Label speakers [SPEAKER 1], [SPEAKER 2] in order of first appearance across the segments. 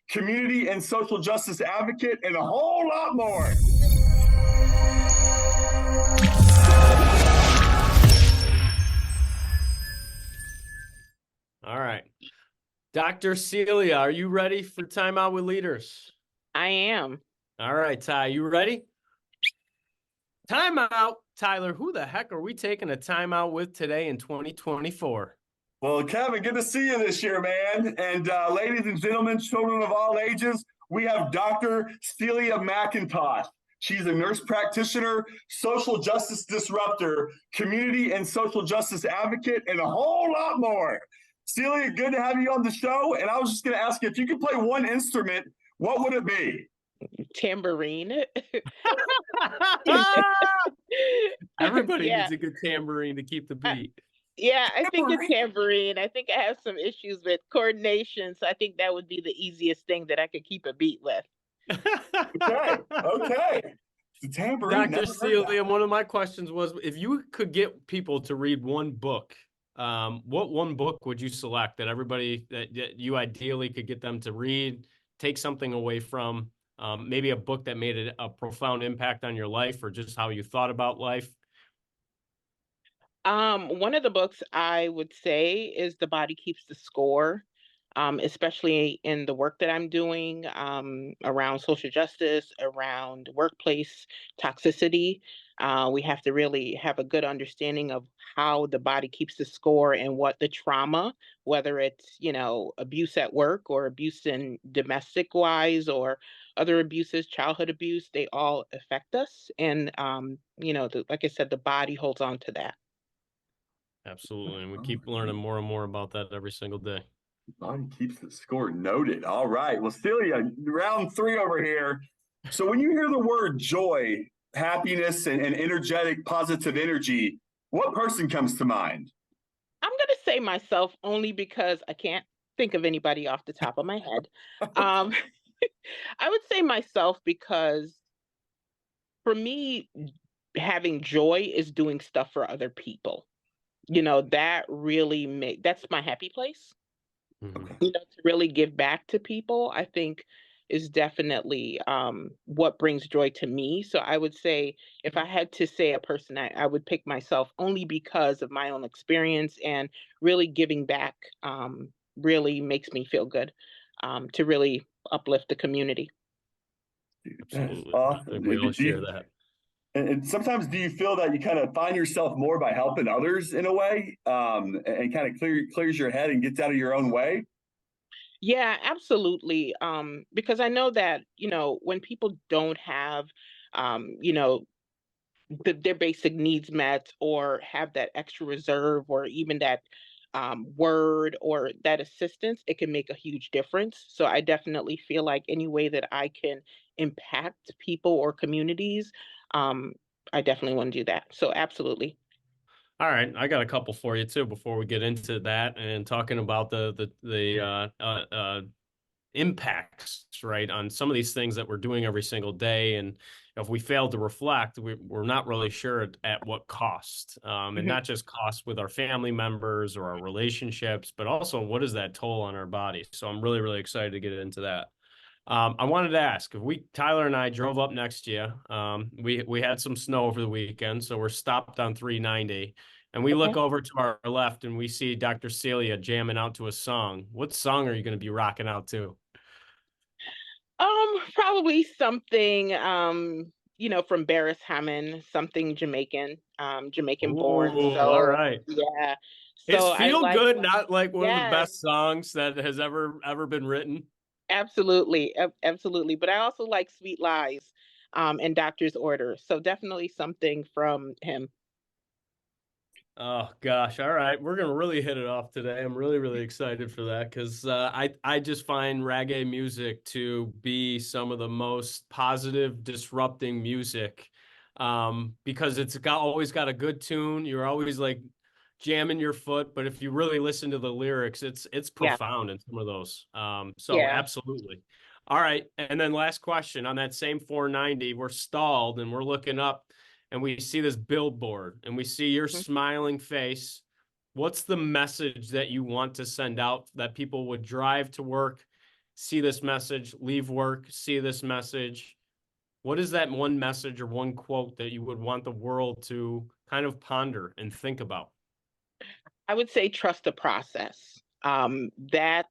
[SPEAKER 1] community and social justice advocate, and a whole lot more.
[SPEAKER 2] All right. Dr. Celia, are you ready for Timeout with Leaders?
[SPEAKER 3] I am.
[SPEAKER 2] All right, Ty, you ready? Timeout. Tyler, who the heck are we taking a timeout with today in 2024?
[SPEAKER 1] Well, Kevin, good to see you this year, man. And ladies and gentlemen, children of all ages, we have Dr. Celia Mcintosh. She's a nurse practitioner, social justice disruptor, community and social justice advocate, and a whole lot more. Celia, good to have you on the show. And I was just going to ask you, if you could play one instrument, what would it be?
[SPEAKER 3] Tambourine.
[SPEAKER 2] Everybody
[SPEAKER 3] Yeah.
[SPEAKER 2] needs a good tambourine to keep the beat.
[SPEAKER 3] Yeah, I think it's tambourine. I think I have some issues with coordination, so I think that would be the easiest thing that I could keep a beat with.
[SPEAKER 1] Okay. The tambourine.
[SPEAKER 2] Dr. Celia, one of my questions was, if you could get people to read one book, what one book would you select that you ideally could get them to read, take something away from, maybe a book that made a profound impact on your life or just how you thought about life?
[SPEAKER 3] One of the books I would say is The Body Keeps the Score, especially in the work that I'm doing around social justice, around workplace toxicity. We have to really have a good understanding of how the body keeps the score and what the trauma, whether it's, abuse at work or abuse in domestic wise or other abuses, childhood abuse, they all affect us. And, like I said, the body holds on to that.
[SPEAKER 2] Absolutely. And we keep learning more and more about that every single day.
[SPEAKER 1] Body keeps the score. Noted. All right. Well, Celia, round 3 over here. So when you hear the word joy, happiness, and energetic, positive energy, what person comes to mind?
[SPEAKER 3] I'm going to say myself only because I can't think of anybody off the top of my head. I would say myself because for me, having joy is doing stuff for other people. That really that's my happy place.
[SPEAKER 2] Mm-hmm.
[SPEAKER 3] To really give back to people, I think is definitely what brings joy to me. So I would say if I had to say a person, I would pick myself only because of my own experience and really giving back really makes me feel good to really uplift the community.
[SPEAKER 2] Absolutely.
[SPEAKER 1] Awesome.
[SPEAKER 2] I think we all share that.
[SPEAKER 1] And sometimes do you feel that you kind of find yourself more by helping others in a way and kind of clears your head and gets out of your own way?
[SPEAKER 3] Yeah, absolutely. Because I know that, when people don't have, their basic needs met or have that extra reserve or even that word or that assistance, it can make a huge difference. So I definitely feel like any way that I can impact people or communities, I definitely want to do that. So absolutely.
[SPEAKER 2] All right, I got a couple for you too before we get into that and talking about the impacts, right, on some of these things that we're doing every single day. And if we fail to reflect, we're not really sure at what cost, and not just cost with our family members or our relationships, but also what is that toll on our body. So I'm really, really excited to get into that. I wanted to ask if Tyler and I drove up next to you. We had some snow over the weekend, so we're stopped on 390, and we look over to our left and we see Dr. Celia jamming out to a song. What song are you going to be rocking out to?
[SPEAKER 3] Probably something, from Barris Hammond, something Jamaican, Jamaican born.
[SPEAKER 2] Ooh,
[SPEAKER 3] So
[SPEAKER 2] all right.
[SPEAKER 3] yeah.
[SPEAKER 2] Is
[SPEAKER 3] So I
[SPEAKER 2] Feel
[SPEAKER 3] like,
[SPEAKER 2] Good not like one of the
[SPEAKER 3] yes,
[SPEAKER 2] best songs that has ever been written?
[SPEAKER 3] absolutely, absolutely. But I also like Sweet Lies, and Doctor's Order. So definitely something from him.
[SPEAKER 2] Oh gosh. All right. We're going to really hit it off today. I'm really, really excited for that because I just find reggae music to be some of the most positive, disrupting music because always got a good tune. You're always like jamming your foot, but if you really listen to the lyrics, it's
[SPEAKER 3] Yeah.
[SPEAKER 2] profound in some of those. So
[SPEAKER 3] Yeah.
[SPEAKER 2] absolutely. All right. And then last question on that same 490, we're stalled and we're looking up and we see this billboard and we see your smiling face. What's the message that you want to send out that people would drive to work see this message, leave work, see this message. What is that one message or one quote that you would want the world to kind of ponder and think about?
[SPEAKER 3] I would say trust the process. That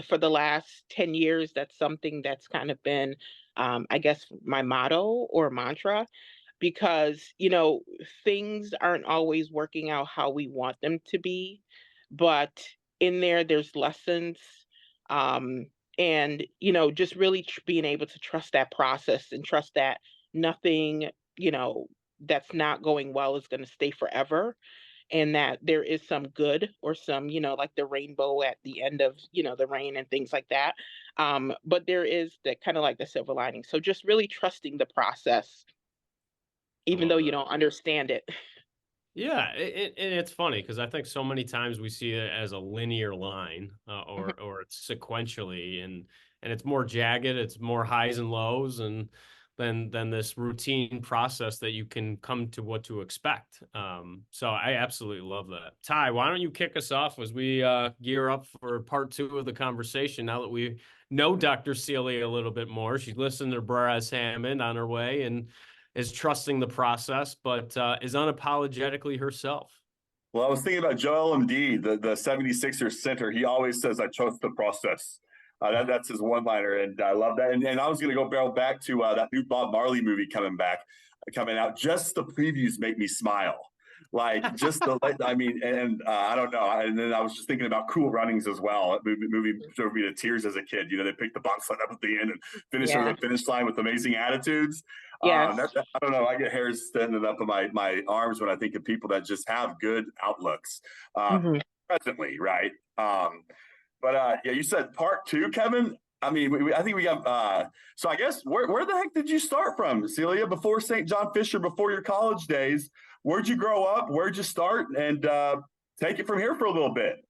[SPEAKER 3] for the last 10 years, that's something that's kind of been, I guess, my motto or mantra, because, things aren't always working out how we want them to be, but in there's lessons. Um, and, just really being able to trust that process and trust that nothing, that's not going well is going to stay forever, and that there is some good or some, like the rainbow at the end of, the rain and things like that. But there is the kind of like the silver lining. So just really trusting the process,
[SPEAKER 2] I
[SPEAKER 3] even though
[SPEAKER 2] love
[SPEAKER 3] you
[SPEAKER 2] that.
[SPEAKER 3] don't understand it.
[SPEAKER 2] Yeah, and it's funny because I think so many times we see it as a linear line, or it's sequentially, and it's more jagged, it's more highs and lows, and than this routine process that you can come to what to expect. So I absolutely love that. Ty, why don't you kick us off as we gear up for part two of the conversation? Now that we know Dr. Celia a little bit more, she's listened to Brass Hammond on her way and is trusting the process, but is unapologetically herself.
[SPEAKER 1] Well, I was thinking about Joel Embiid, the 76ers center. He always says, I trust the process. That's his one-liner, and I love that. And I was going to go barrel back to that new Bob Marley movie coming out. Just the previews make me smile. Like just the, I mean, and I don't know. And then I was just thinking about Cool Runnings as well. That movie drove me to tears as a kid. They picked the bobsled up at the end and finish over
[SPEAKER 3] Yeah.
[SPEAKER 1] the finish line with amazing attitudes.
[SPEAKER 3] Yes.
[SPEAKER 1] I don't know. I get hairs standing up on my arms when I think of people that just have good outlooks
[SPEAKER 3] Mhm.
[SPEAKER 1] presently, right? But yeah, you said part two, Kevin. I mean, I think we got. So I guess where the heck did you start from, Celia? Before St. John Fisher, before your college days, where'd you grow up? Where'd you start? And take it from here for a little bit.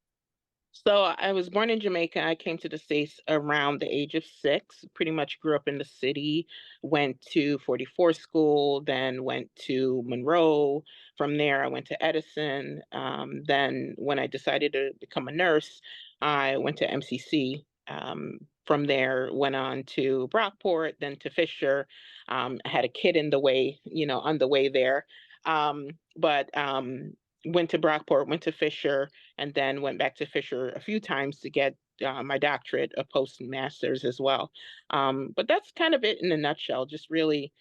[SPEAKER 3] So I was born in Jamaica. I came to the States around the age of 6, pretty much grew up in the city, went to 44 school, then went to Monroe. From there, I went to Edison. Then when I decided to become a nurse, I went to MCC. From there, went on to Brockport, then to Fisher. I had a kid in the way, on the way there. But went to Brockport, went to Fisher, and then went back to Fisher a few times to get my doctorate, a post and master's as well. But that's kind of it in a nutshell. Just really,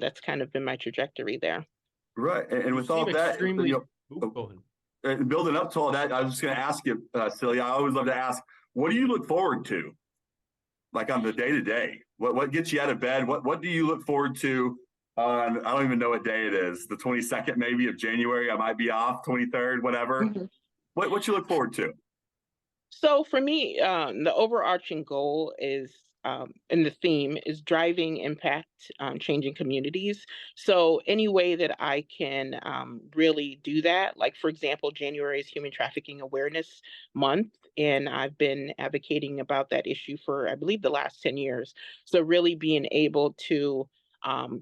[SPEAKER 3] that's kind of been my trajectory there.
[SPEAKER 1] Right, and
[SPEAKER 2] You
[SPEAKER 1] with all
[SPEAKER 2] seem
[SPEAKER 1] that,
[SPEAKER 2] extremely. Ooh, go ahead.
[SPEAKER 1] and building up to all that, I was just going to ask you, Celia. I always love to ask, what do you look forward to, like on the day to day? What gets you out of bed? What do you look forward to on? I don't even know what day it is. The 22nd, maybe of January. I might be off. 23rd, whatever.
[SPEAKER 3] Mhm.
[SPEAKER 1] What you look forward to?
[SPEAKER 3] So for me, the overarching goal is, and the theme is driving impact, changing communities. So any way that I can really do that, like for example, January is Human Trafficking Awareness Month, and I've been advocating about that issue for, I believe, the last 10 years. So really being able to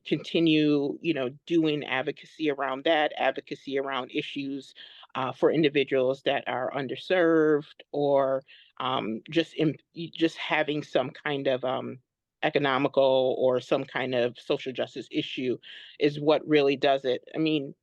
[SPEAKER 3] continue, doing advocacy around that, advocacy around issues for individuals that are underserved, or just having some kind of economical or some kind of social justice issue is what really does it. I mean,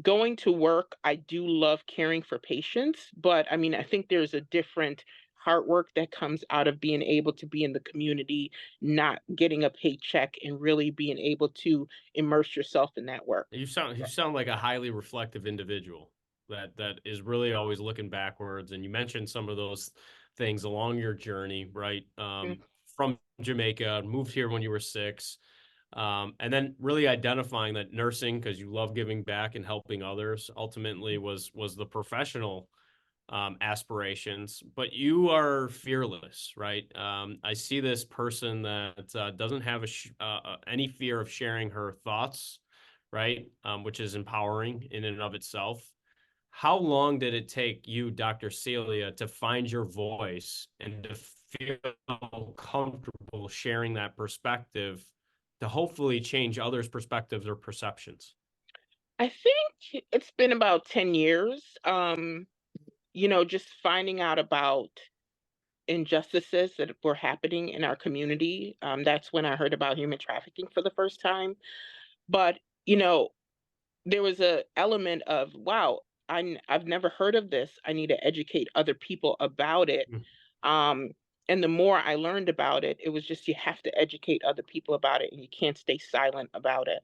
[SPEAKER 3] going to work, I do love caring for patients, but I mean, I think there's a different hard work that comes out of being able to be in the community, not getting a paycheck, and really being able to immerse yourself in that work.
[SPEAKER 2] You sound like a highly reflective individual that is really always looking backwards. And you mentioned some of those things along your journey, right? From Jamaica, moved here when you were 6, and then really identifying that nursing, because you love giving back and helping others, ultimately was the professional aspirations. But you are fearless, right? I see this person that doesn't have any fear of sharing her thoughts, right? Which is empowering in and of itself. How long did it take you, Dr. Celia, to find your voice and to feel comfortable sharing that perspective to hopefully change others' perspectives or perceptions?
[SPEAKER 3] I think it's been about 10 years. Just finding out about injustices that were happening in our community. That's when I heard about human trafficking for the first time. But, you know, there was a element of, wow, I've never heard of this. I need to educate other people about it.
[SPEAKER 2] Mm.
[SPEAKER 3] Um, and the more I learned about it, it was just you have to educate other people about it, and you can't stay silent about it.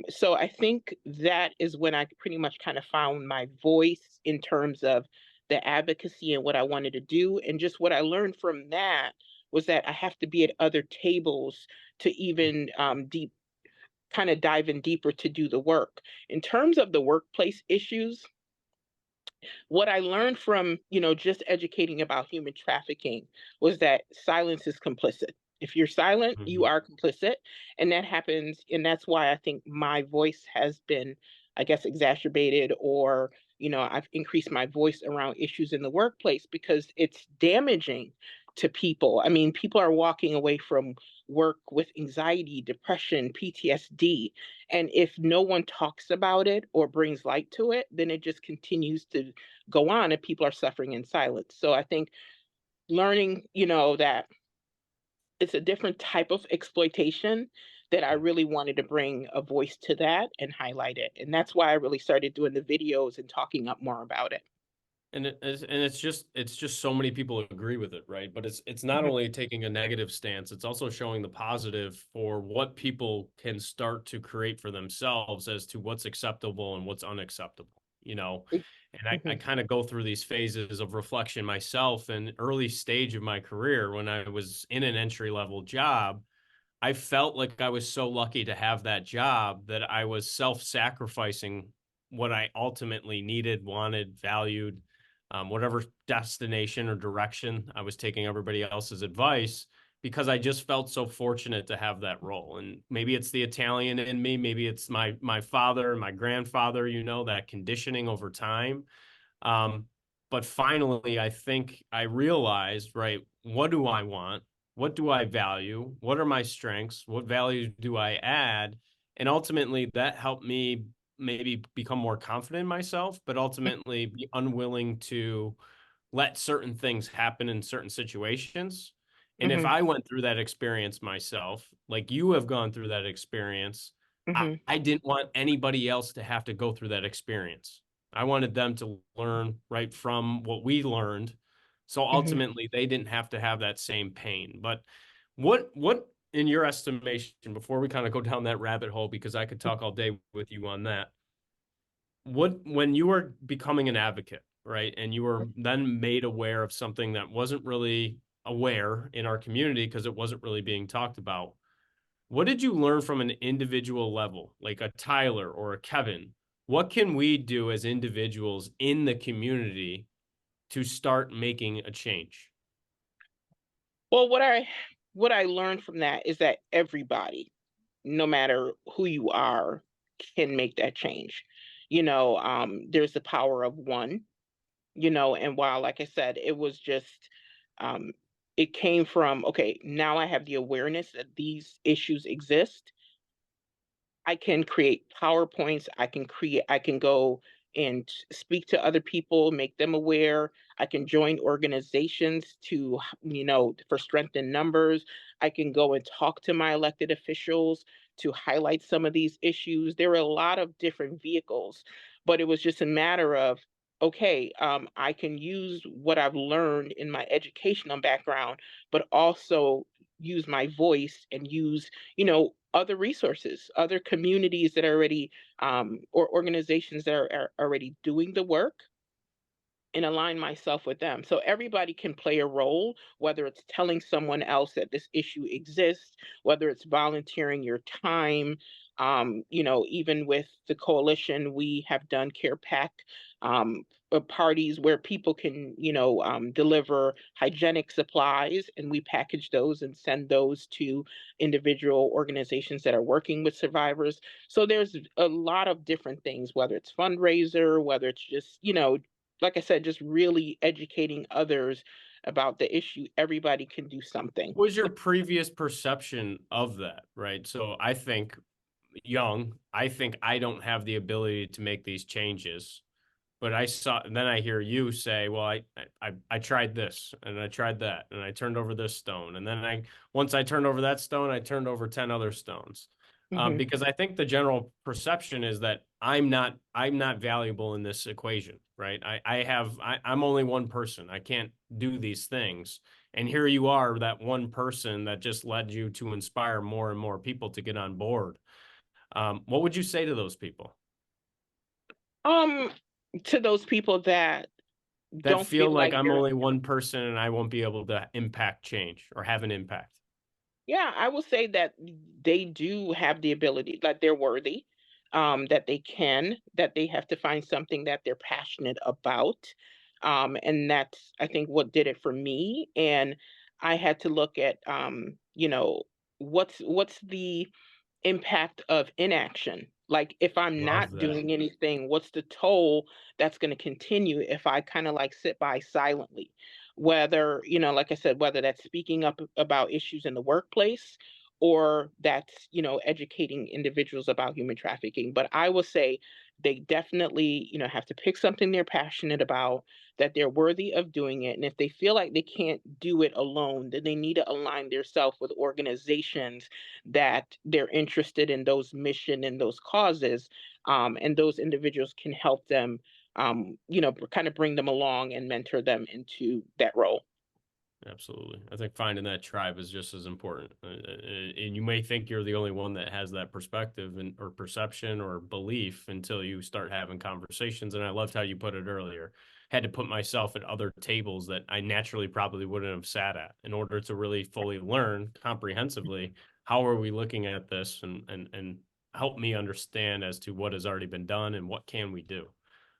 [SPEAKER 3] So I think that is when I pretty much kind of found my voice in terms of the advocacy and what I wanted to do. And just what I learned from that was that I have to be at other tables to even deep kind of dive in deeper to do the work. In terms of the workplace issues, what I learned from, just educating about human trafficking was that silence is complicit. If you're silent, you
[SPEAKER 2] Mhm.
[SPEAKER 3] are complicit. And that happens. And that's why I think my voice has been, I guess, exacerbated, or, I've increased my voice around issues in the workplace because it's damaging to people. I mean, people are walking away from work with anxiety, depression, PTSD. And if no one talks about it or brings light to it, then it just continues to go on and people are suffering in silence. So I think learning, that it's a different type of exploitation, that I really wanted to bring a voice to that and highlight it. And that's why I really started doing the videos and talking up more about it.
[SPEAKER 2] It's just so many people agree with it, right? But it's not
[SPEAKER 3] Mhm,
[SPEAKER 2] only taking a negative stance, it's also showing the positive for what people can start to create for themselves as to what's acceptable and what's unacceptable, you know. And I
[SPEAKER 3] mhm,
[SPEAKER 2] kind of go through these phases of reflection myself in early stage of my career when I was in an entry level job. I felt like I was so lucky to have that job that I was self-sacrificing what I ultimately needed, wanted, valued, whatever destination or direction I was taking everybody else's advice, because I just felt so fortunate to have that role. And maybe it's the Italian in me, maybe it's my father, my grandfather, that conditioning over time. Um, but finally, I think I realized, right, what do I want? What do I value? What are my strengths? What value do I add? And ultimately, that helped me maybe become more confident in myself, but ultimately be unwilling to let certain things happen in certain situations. And if
[SPEAKER 3] mhm,
[SPEAKER 2] I went through that experience myself, like you have gone through that experience,
[SPEAKER 3] mhm,
[SPEAKER 2] I didn't want anybody else to have to go through that experience. I wanted them to learn right from what we learned. So
[SPEAKER 3] mhm.
[SPEAKER 2] ultimately they didn't have to have that same pain. But what in your estimation, before we kind of go down that rabbit hole, because I could talk all day with you on that, what when you were becoming an advocate, right, and you were then made aware of something that wasn't really aware in our community because it wasn't really being talked about, what did you learn from an individual level, like a Tyler or a Kevin? What can we do as individuals in the community to start making a change?
[SPEAKER 3] Well, what I learned from that is that everybody, no matter who you are, can make that change. There's the power of one, and while, like I said, it was just, um, it came from, okay, now I have the awareness that these issues exist. I can create PowerPoints. I can go and speak to other people, make them aware. I can join organizations to, for strength in numbers. I can go and talk to my elected officials to highlight some of these issues. There were a lot of different vehicles, but it was just a matter of, okay, I can use what I've learned in my educational background, but also use my voice and use, other resources, other communities that are already, or organizations that are already doing the work, and align myself with them. So everybody can play a role, whether it's telling someone else that this issue exists, whether it's volunteering your time. Even with the coalition, we have done care pack parties where people can, deliver hygienic supplies, and we package those and send those to individual organizations that are working with survivors. So there's a lot of different things, whether it's fundraiser, whether it's just, like I said, just really educating others about the issue. Everybody can do something.
[SPEAKER 2] What was your previous perception of that, right? So I think young, I think I don't have the ability to make these changes. But then I hear you say, well, I tried this and I tried that and I turned over this stone. And then once I turned over that stone, I turned over 10 other stones.
[SPEAKER 3] Mhm.
[SPEAKER 2] Because I think the general perception is that I'm not valuable in this equation, right? I'm only one person. I can't do these things. And here you are, that one person that just led you to inspire more and more people to get on board. What would you say to those people
[SPEAKER 3] Um, to those people that
[SPEAKER 2] that
[SPEAKER 3] don't
[SPEAKER 2] feel
[SPEAKER 3] feel
[SPEAKER 2] like
[SPEAKER 3] like
[SPEAKER 2] I'm
[SPEAKER 3] they're,
[SPEAKER 2] only one person and I won't be able to impact change or have an impact?
[SPEAKER 3] yeah, I will say that they do have the ability, like they're worthy, that they can, that they have to find something that they're passionate about. And that's, I think, what did it for me. And I had to look at, what's the impact of inaction. Like if I'm
[SPEAKER 2] Love
[SPEAKER 3] not
[SPEAKER 2] that.
[SPEAKER 3] doing anything, what's the toll that's going to continue if I kind of like sit by silently? Whether, like I said, whether that's speaking up about issues in the workplace or that's, educating individuals about human trafficking. But I will say they definitely, have to pick something they're passionate about, that they're worthy of doing it. And if they feel like they can't do it alone, then they need to align themselves with organizations that they're interested in those mission and those causes, and those individuals can help them, kind of bring them along and mentor them into that role.
[SPEAKER 2] Absolutely. I think finding that tribe is just as important. And you may think you're the only one that has that perspective or perception or belief until you start having conversations. And I loved how you put it earlier. Had to put myself at other tables that I naturally probably wouldn't have sat at in order to really fully learn comprehensively how are we looking at this and help me understand as to what has already been done and what can we do.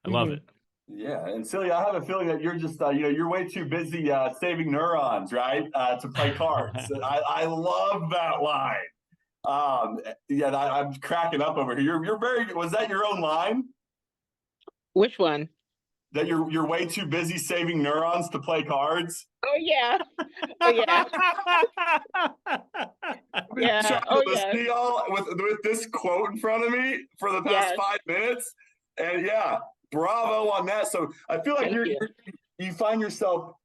[SPEAKER 2] I love
[SPEAKER 3] Hmm.
[SPEAKER 2] it.
[SPEAKER 1] Yeah, and Celia, I have a feeling that you're just, you're way too busy saving neurons, right, to play cards. I love that line. Yeah, I'm cracking up over here. You're very. Was that your own line?
[SPEAKER 3] Which one?
[SPEAKER 1] That you're way too busy saving neurons to play cards?
[SPEAKER 3] Oh yeah. Oh yeah.
[SPEAKER 1] I've been trying
[SPEAKER 3] Yeah.
[SPEAKER 1] to
[SPEAKER 3] Oh
[SPEAKER 1] listen
[SPEAKER 3] yes.
[SPEAKER 1] to y'all with this quote in front of me for the past
[SPEAKER 3] Yes.
[SPEAKER 1] 5 minutes, and yeah, bravo on that. So I feel like
[SPEAKER 3] Thank you.
[SPEAKER 1] you find yourself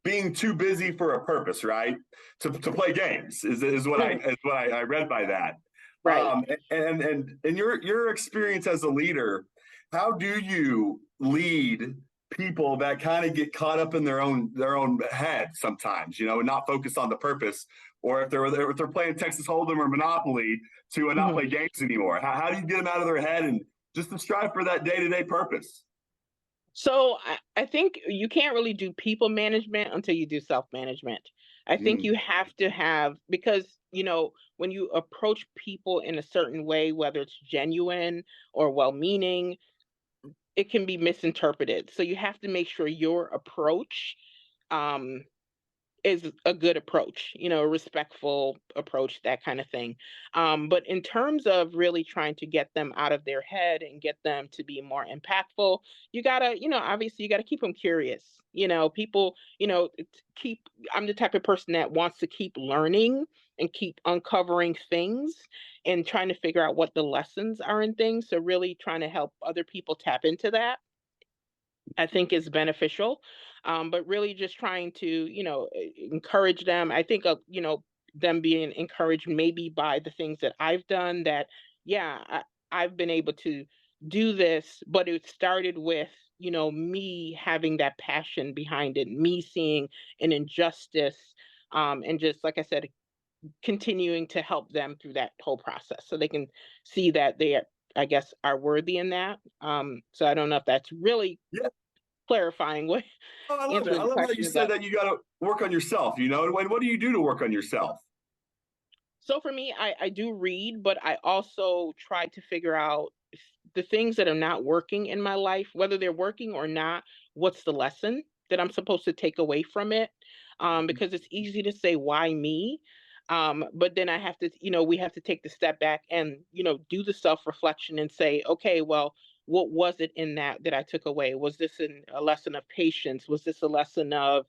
[SPEAKER 1] being too busy for a purpose, right? To play games is what
[SPEAKER 3] Mhm.
[SPEAKER 1] I read by that.
[SPEAKER 3] Right.
[SPEAKER 1] And in your experience as a leader, how do you lead people that kind of get caught up in their own head sometimes, and not focus on the purpose, or if they're playing Texas Hold'em or Monopoly to not
[SPEAKER 3] Mhm.
[SPEAKER 1] play games anymore? How do you get them out of their head and just to strive for that day-to-day purpose?
[SPEAKER 3] So I think you can't really do people management until you do self management. I think
[SPEAKER 1] Mm,
[SPEAKER 3] you have to have, because, when you approach people in a certain way, whether it's genuine or well meaning, it can be misinterpreted. So you have to make sure your approach, um, is a good approach, a respectful approach, that kind of thing. But in terms of really trying to get them out of their head and get them to be more impactful, you gotta, obviously you gotta keep them curious. People, keep, I'm the type of person that wants to keep learning and keep uncovering things and trying to figure out what the lessons are in things. So really trying to help other people tap into that, I think, is beneficial. But really just trying to, encourage them. I think, them being encouraged maybe by the things that I've done, that, yeah, I've been able to do this, but it started with, me having that passion behind it, me seeing an injustice, and just, like I said, continuing to help them through that whole process so they can see that they are, I guess, are worthy in that. So I don't know if that's really
[SPEAKER 1] yeah,
[SPEAKER 3] clarifying what
[SPEAKER 1] oh, I love it.
[SPEAKER 3] answering
[SPEAKER 1] I
[SPEAKER 3] the
[SPEAKER 1] love how you
[SPEAKER 3] question,
[SPEAKER 1] said
[SPEAKER 3] but
[SPEAKER 1] that you got to work on yourself. And what do you do to work on yourself?
[SPEAKER 3] so for me, I do read, but I also try to figure out the things that are not working in my life, whether they're working or not, what's the lesson that I'm supposed to take away from it? Because it's easy to say, why me? But then I have to, we have to take the step back and, do the self reflection and say, okay, well, what was it in that I took away? Was this a lesson of patience? Was this a lesson of,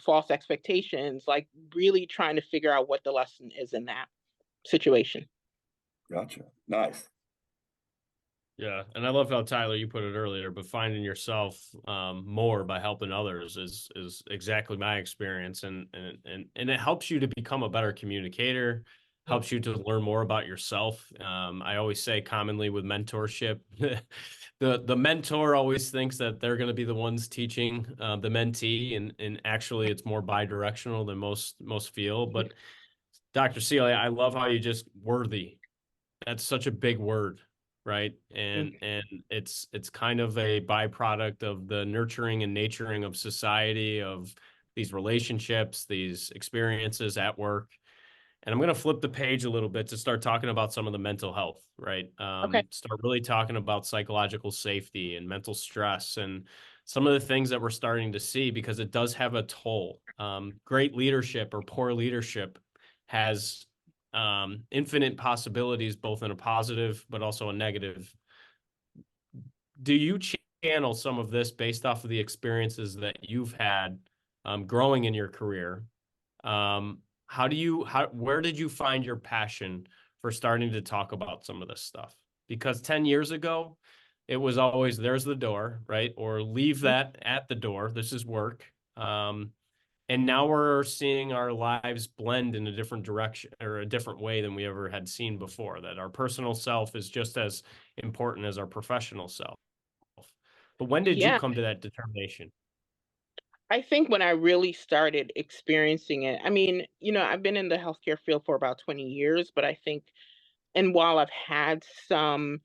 [SPEAKER 3] false expectations? Like really trying to figure out what the lesson is in that situation.
[SPEAKER 1] Gotcha. Nice.
[SPEAKER 2] Yeah, and I love how Tyler, you put it earlier, but finding yourself more by helping others is exactly my experience, and it helps you to become a better communicator, helps you to learn more about yourself. I always say commonly with mentorship, the mentor always thinks that they're going to be the ones teaching the mentee, and actually it's more bi-directional than most feel. But Dr. Celia, I love how you just worthy. That's such a big word, right? And it's kind of a byproduct of the nurturing and naturing of society, of these relationships, these experiences at work. And I'm going to flip the page a little bit to start talking about some of the mental health, right?
[SPEAKER 3] Okay.
[SPEAKER 2] Start really talking about psychological safety and mental stress and some of the things that we're starting to see because it does have a toll. Great leadership or poor leadership has infinite possibilities, both in a positive but also a negative. Do you channel some of this based off of the experiences that you've had growing in your career? Where did you find your passion for starting to talk about some of this stuff? Because 10 years ago, it was always there's the door, right? Or leave that at the door. This is work. And now we're seeing our lives blend in a different direction or a different way than we ever had seen before, that our personal self is just as important as our professional self. But when did you
[SPEAKER 3] Yeah,
[SPEAKER 2] come to that determination?
[SPEAKER 3] I think when I really started experiencing it, I mean, I've been in the healthcare field for about 20 years, but I think, and while I've had some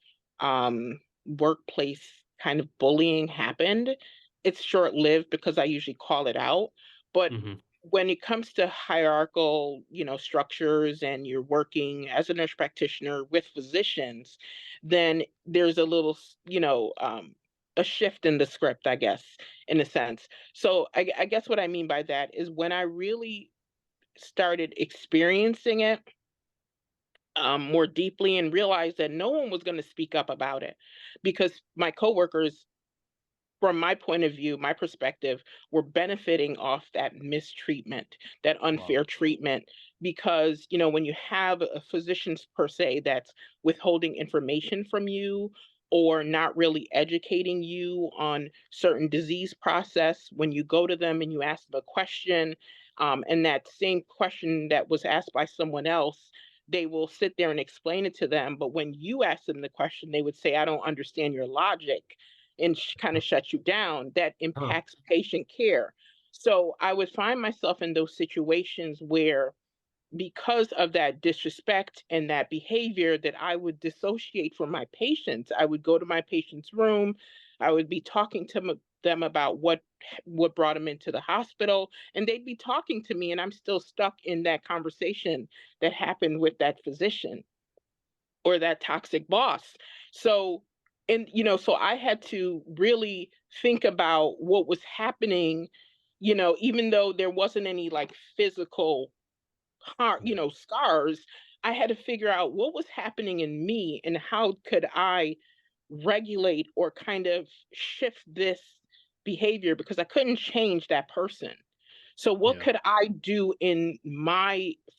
[SPEAKER 3] workplace kind of bullying happened, it's short-lived because I usually call it out. But
[SPEAKER 2] Hmm.
[SPEAKER 3] when it comes to hierarchical, structures and you're working as a nurse practitioner with physicians, then there's a little, a shift in the script, I guess, in a sense. So I guess what I mean by that is when I really started experiencing it more deeply and realized that no one was going to speak up about it because my coworkers, from my point of view, my perspective, were benefiting off that mistreatment, that
[SPEAKER 2] Wow.
[SPEAKER 3] unfair treatment. Because, when you have a physicians per se that's withholding information from you or not really educating you on certain disease process, when you go to them and you ask them a question, and that same question that was asked by someone else, they will sit there and explain it to them. But when you ask them the question, they would say, I don't understand your logic and kind of shut you down. That
[SPEAKER 2] Huh.
[SPEAKER 3] impacts patient care. So I would find myself in those situations where, because of that disrespect and that behavior, that I would dissociate from my patients. I would go to my patient's room. I would be talking to them about what brought them into the hospital, and they'd be talking to me, and I'm still stuck in that conversation that happened with that physician or that toxic boss. So, and so I had to really think about what was happening, even though there wasn't any like physical scars. I had to figure out what was happening in me and how could I regulate or kind of shift this behavior because I couldn't change that person. So what
[SPEAKER 2] Yeah.
[SPEAKER 3] could I do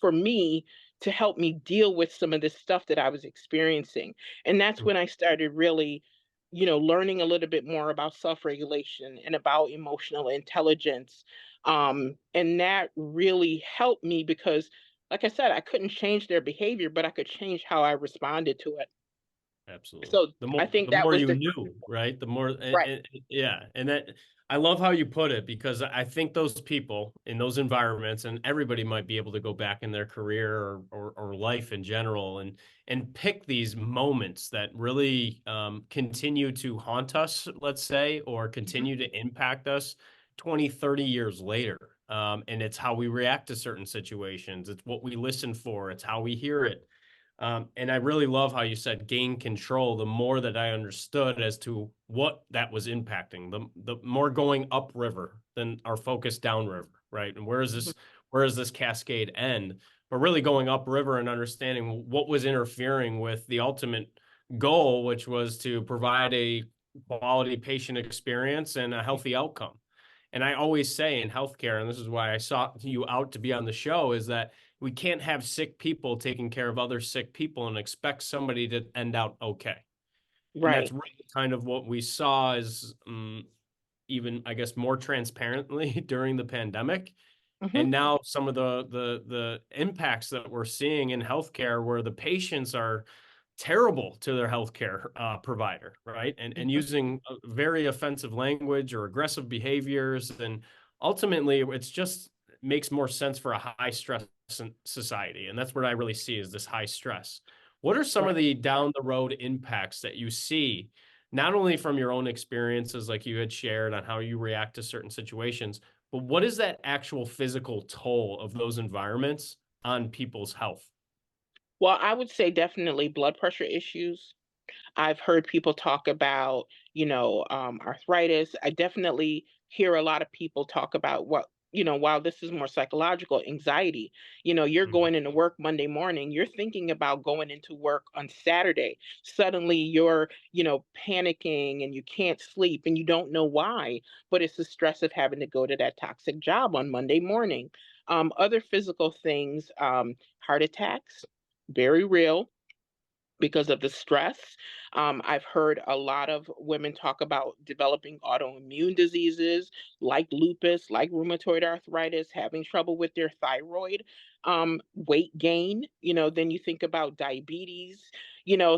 [SPEAKER 3] for me to help me deal with some of this stuff that I was experiencing? And that's when I started really, learning a little bit more about self-regulation and about emotional intelligence. And that really helped me because, like I said, I couldn't change their behavior, but I could change how I responded to it.
[SPEAKER 2] Absolutely.
[SPEAKER 3] So
[SPEAKER 2] The
[SPEAKER 3] I
[SPEAKER 2] more
[SPEAKER 3] think
[SPEAKER 2] the
[SPEAKER 3] that
[SPEAKER 2] more
[SPEAKER 3] was
[SPEAKER 2] you
[SPEAKER 3] the
[SPEAKER 2] knew, right? The more
[SPEAKER 3] right.
[SPEAKER 2] yeah, and that I love how you put it because I think those people in those environments and everybody might be able to go back in their career or life in general and pick these moments that really continue to haunt us, let's say, or
[SPEAKER 3] Mhm.
[SPEAKER 2] continue to impact us 20, 30 years later. And it's how we react to certain situations. It's what we listen for. It's how we hear it. And I really love how you said gain control. The more that I understood as to what that was impacting, the more going upriver than our focus downriver, right? And
[SPEAKER 3] Mhm.
[SPEAKER 2] where does this cascade end? But really going upriver and understanding what was interfering with the ultimate goal, which was to provide a quality patient experience and a healthy outcome. And I always say in healthcare, and this is why I sought you out to be on the show, is that we can't have sick people taking care of other sick people and expect somebody to end out okay. And that's
[SPEAKER 3] Right.
[SPEAKER 2] really kind of what we saw is even, I guess, more transparently during the pandemic.
[SPEAKER 3] Hmm.
[SPEAKER 2] And now some of the impacts that we're seeing in healthcare where the patients are terrible to their healthcare provider, right? And using very offensive language or aggressive behaviors. And ultimately, it's just makes more sense for a high stress society. And that's what I really see is this high stress. What are some of
[SPEAKER 3] Right.
[SPEAKER 2] the down the road impacts that you see, not only from your own experiences, like you had shared on how you react to certain situations, but what is that actual physical toll of those environments on people's health?
[SPEAKER 3] Well, I would say definitely blood pressure issues. I've heard people talk about, arthritis. I definitely hear a lot of people talk about while this is more psychological, anxiety. You're
[SPEAKER 2] Mhm.
[SPEAKER 3] going into work Monday morning, you're thinking about going into work on Saturday. Suddenly you're, panicking and you can't sleep and you don't know why, but it's the stress of having to go to that toxic job on Monday morning. Other physical things, heart attacks, very real because of the stress. I've heard a lot of women talk about developing autoimmune diseases like lupus, like rheumatoid arthritis, having trouble with their thyroid, weight gain. Then you think about diabetes,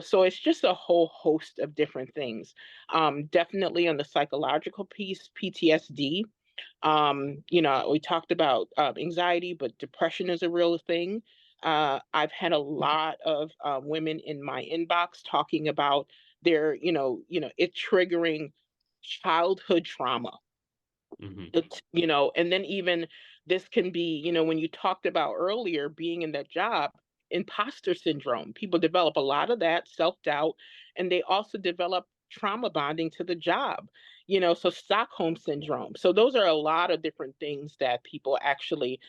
[SPEAKER 3] so it's just a whole host of different things. Definitely on the psychological piece, PTSD. We talked about anxiety, but depression is a real thing. I've had a lot of women in my inbox talking about their, it triggering childhood trauma.
[SPEAKER 2] Mhm.
[SPEAKER 3] And then even this can be, when you talked about earlier being in that job, imposter syndrome. People develop a lot of that self doubt, and they also develop trauma bonding to the job, so Stockholm syndrome. So, those are a lot of different things that people actually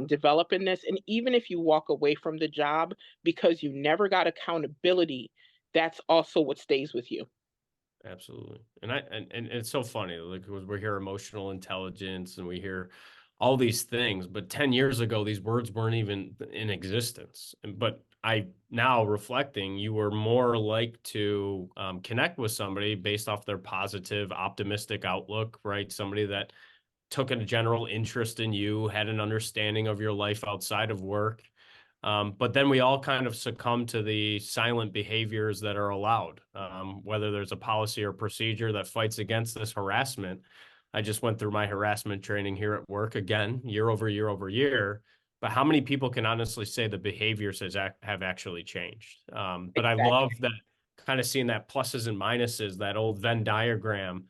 [SPEAKER 3] develop in this. And even if you walk away from the job because you never got accountability, that's also what stays with you.
[SPEAKER 2] Absolutely. And it's so funny, like 'cause we hear emotional intelligence and we hear all these things, but 10 years ago these words weren't even in existence. But I now reflecting, you were more like to connect with somebody based off their positive, optimistic outlook, right? Somebody that took a general interest in you, had an understanding of your life outside of work. But then we all kind of succumb to the silent behaviors that are allowed, whether there's a policy or procedure that fights against this harassment. I just went through my harassment training here at work again, year over year over year. But how many people can honestly say the behaviors have actually changed? But I love
[SPEAKER 3] Exactly.
[SPEAKER 2] that kind of seeing that pluses and minuses, that old Venn diagram.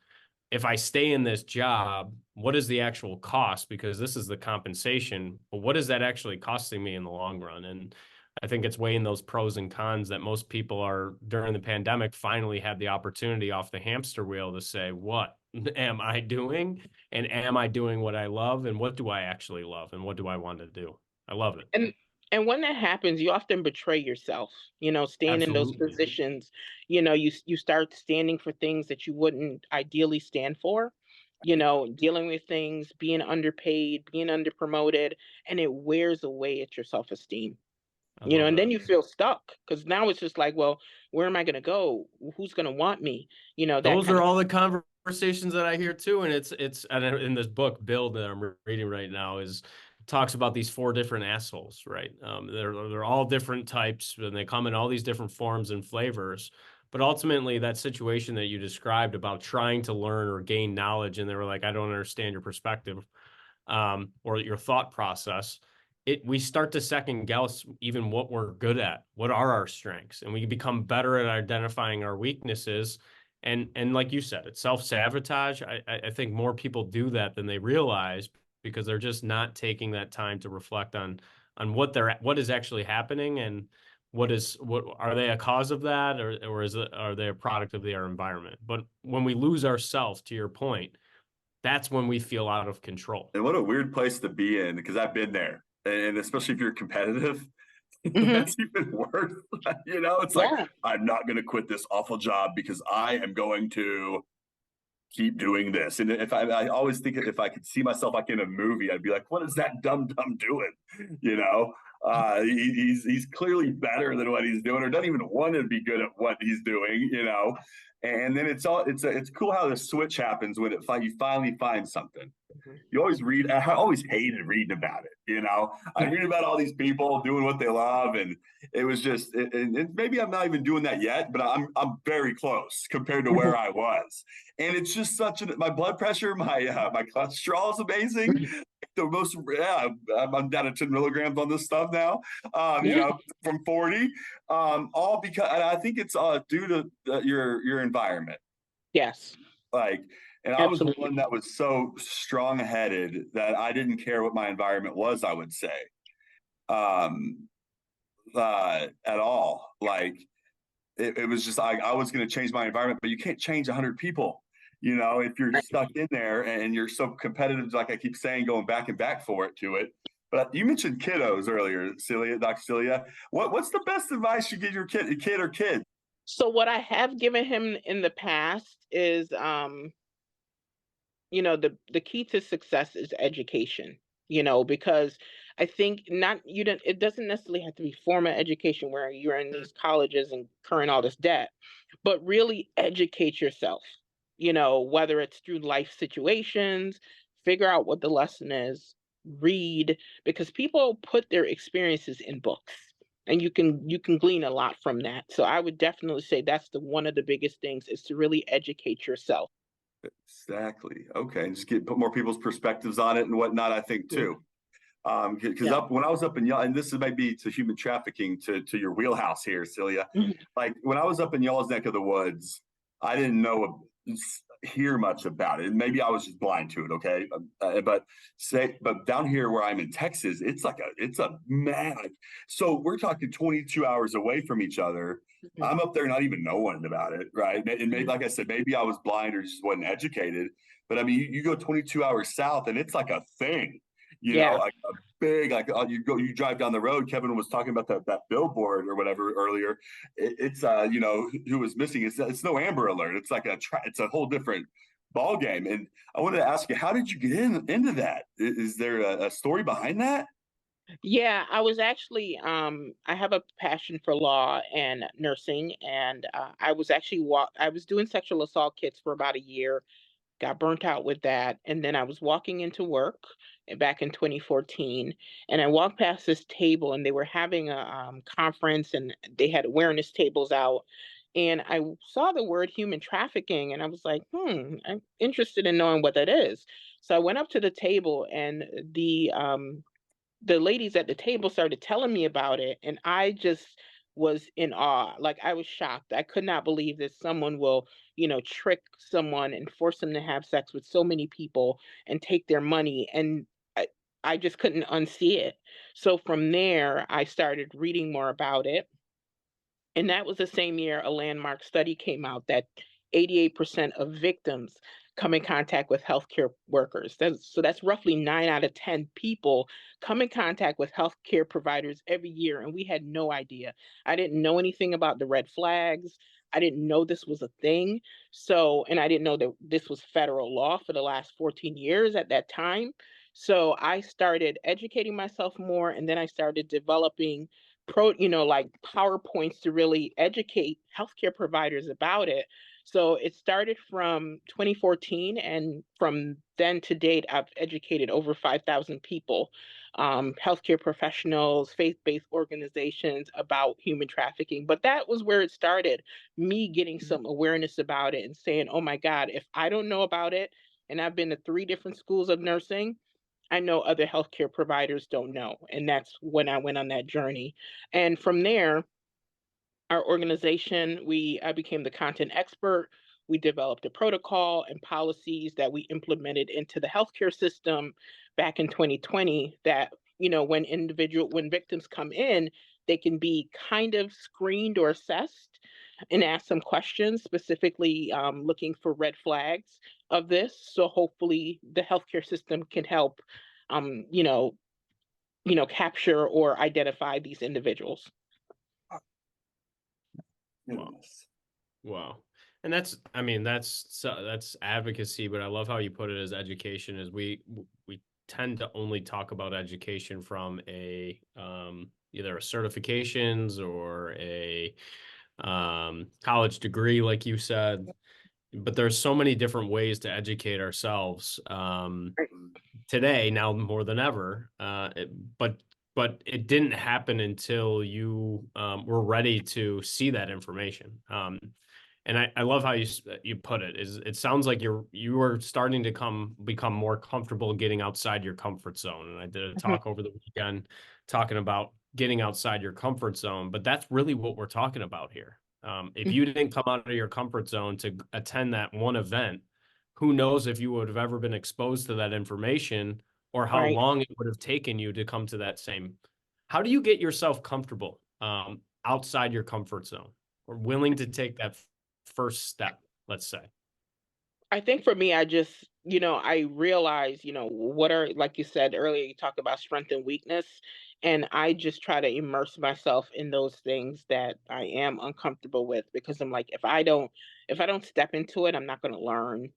[SPEAKER 2] If I stay in this job, what is the actual cost? Because this is the compensation, but what is that actually costing me in the long run? And I think it's weighing those pros and cons that most people are during the pandemic finally had the opportunity off the hamster wheel to say, what am I doing? And am I doing what I love? And what do I actually love? And what do I want to do? I love it.
[SPEAKER 3] And and when that happens, you often betray yourself, staying in those
[SPEAKER 2] Absolutely.
[SPEAKER 3] positions, you start standing for things that you wouldn't ideally stand for, dealing with things, being underpaid, being underpromoted, and it wears away at your self-esteem.
[SPEAKER 2] I love
[SPEAKER 3] And then
[SPEAKER 2] that.
[SPEAKER 3] you feel stuck because now it's just like, well, where am I going to go? Who's going to want me? That
[SPEAKER 2] Those
[SPEAKER 3] kind
[SPEAKER 2] are
[SPEAKER 3] of.
[SPEAKER 2] all the conversations that I hear too, and it's and in this book, Build, that I'm reading right now, is talks about these four different assholes, right? They're all different types, and they come in all these different forms and flavors. But ultimately, that situation that you described about trying to learn or gain knowledge, and they were like, "I don't understand your perspective." Or your thought process, we start to second guess even what we're good at, what are our strengths, and we become better at identifying our weaknesses. And like you said, it's self-sabotage. I think more people do that than they realize because they're just not taking that time to reflect on what is actually happening and what are they a cause of that, or are they a product of their environment. But when we lose ourselves, to your point, that's when we feel out of control.
[SPEAKER 1] And what a weird place to be in, because I've been there. And especially if you're competitive,
[SPEAKER 3] Mhm.
[SPEAKER 1] that's even worse. It's like,
[SPEAKER 3] Yeah.
[SPEAKER 1] I'm not going to quit this awful job because I am going to keep doing this. And if I always think if I could see myself like in a movie, I'd be like, what is that dumb doing? You know, he's clearly better than what he's doing, or doesn't even want to be good at what he's doing. And then it's cool how the switch happens when you finally find something.
[SPEAKER 3] Mhm.
[SPEAKER 1] You always read. I always hated reading about it. I read about all these people doing what they love, and it was just. And maybe I'm not even doing that yet, but I'm very close compared to where I was. And it's just my blood pressure, my cholesterol is amazing. The most, yeah, I'm down to 10 milligrams on this stuff now.
[SPEAKER 3] Yeah.
[SPEAKER 1] From 40. All because, and I think it's due to your environment.
[SPEAKER 3] Yes.
[SPEAKER 1] Like, and I was
[SPEAKER 3] Absolutely.
[SPEAKER 1] one that was so strong-headed that I didn't care what my environment was, I would say, um, at all. Like, it was just I was going to change my environment, but you can't change 100 people. If you're
[SPEAKER 3] Right.
[SPEAKER 1] stuck in there and you're so competitive, like I keep saying, going back and back for it to it. But you mentioned kiddos earlier, Dr. Celia. What's the best advice you give your kid or kids?
[SPEAKER 3] So what I have given him in the past is the key to success is education, because I think not you don't it doesn't necessarily have to be formal education where you're in these colleges and incurring all this debt, but really educate yourself, whether it's through life situations, figure out what the lesson is, read, because people put their experiences in books, and you can glean a lot from that. So I would definitely say that's the one of the biggest things, is to really educate yourself.
[SPEAKER 1] Exactly. Okay, and just put more people's perspectives on it and whatnot. I think
[SPEAKER 3] Mhm.
[SPEAKER 1] too. Because
[SPEAKER 3] Yeah.
[SPEAKER 1] up when I was up in y'all, and this is maybe to human trafficking to your wheelhouse here, Celia.
[SPEAKER 3] Mhm.
[SPEAKER 1] Like when I was up in y'all's neck of the woods, I didn't hear much about it. Maybe I was just blind to it. Okay, but down here where I'm in Texas, it's a mad. So we're talking 22 hours away from each other.
[SPEAKER 3] Mhm.
[SPEAKER 1] I'm up there not even knowing about it, right? And maybe,
[SPEAKER 3] Mhm.
[SPEAKER 1] like I said, maybe I was blind or just wasn't educated. But I mean, you go 22 hours south, and it's like a thing,
[SPEAKER 3] Yeah.
[SPEAKER 1] like a big, like you drive down the road. Kevin was talking about that billboard or whatever earlier. It's who was missing. It's no Amber Alert. It's like it's a whole different ball game. And I wanted to ask you, how did you get into that? Is there a story behind that?
[SPEAKER 3] Yeah, I was actually I have a passion for law and nursing, and I was doing sexual assault kits for about a year, got burnt out with that, and then I was walking into work back in 2014, and I walked past this table, and they were having a conference, and they had awareness tables out, and I saw the word human trafficking, and I was like, I'm interested in knowing what that is. So I went up to the table, and the ladies at the table started telling me about it, and I just was in awe. Like, I was shocked. I could not believe that someone will, trick someone and force them to have sex with so many people and take their money. And I just couldn't unsee it. So from there, I started reading more about it, and that was the same year a landmark study came out that 88% of victims come in contact with healthcare workers. That's roughly 9 out of 10 people come in contact with healthcare providers every year, and we had no idea. I didn't know anything about the red flags. I didn't know this was a thing. So, and I didn't know that this was federal law for the last 14 years at that time. So I started educating myself more, and then I started developing like PowerPoints to really educate healthcare providers about it. So it started from 2014, and from then to date, I've educated over 5,000 people, healthcare professionals, faith-based organizations, about human trafficking. But that was where it started, me getting some awareness about it and saying, oh my God, if I don't know about it, and I've been to 3 different schools of nursing, I know other healthcare providers don't know. And that's when I went on that journey. And from there, our organization, I became the content expert. We developed a protocol and policies that we implemented into the healthcare system back in 2020, that, when victims come in, they can be kind of screened or assessed and ask some questions, specifically looking for red flags of this. So hopefully the healthcare system can help, um, you know, capture or identify these individuals.
[SPEAKER 2] Wow.
[SPEAKER 1] Goodness.
[SPEAKER 2] Wow. And I mean, that's advocacy, but I love how you put it as education, as we tend to only talk about education from either a certifications or college degree, like you said. But there's so many different ways to educate ourselves today, now more than ever. But it didn't happen until you were ready to see that information. And I love how you put it. Is it sounds like you are starting to become more comfortable getting outside your comfort zone. And I did a talk over the weekend talking about getting outside your comfort zone, but that's really what we're talking about here. If you didn't come out of your comfort zone to attend that one event, who knows if you would have ever been exposed to that information or how
[SPEAKER 3] Right.
[SPEAKER 2] long it would have taken you to come to that same. How do you get yourself comfortable outside your comfort zone or willing to take that first step, let's say?
[SPEAKER 3] I think for me, I just, I realize, what are, like you said earlier, you talked about strength and weakness. And I just try to immerse myself in those things that I am uncomfortable with, because I'm like, if I don't step into it, I'm not going to learn.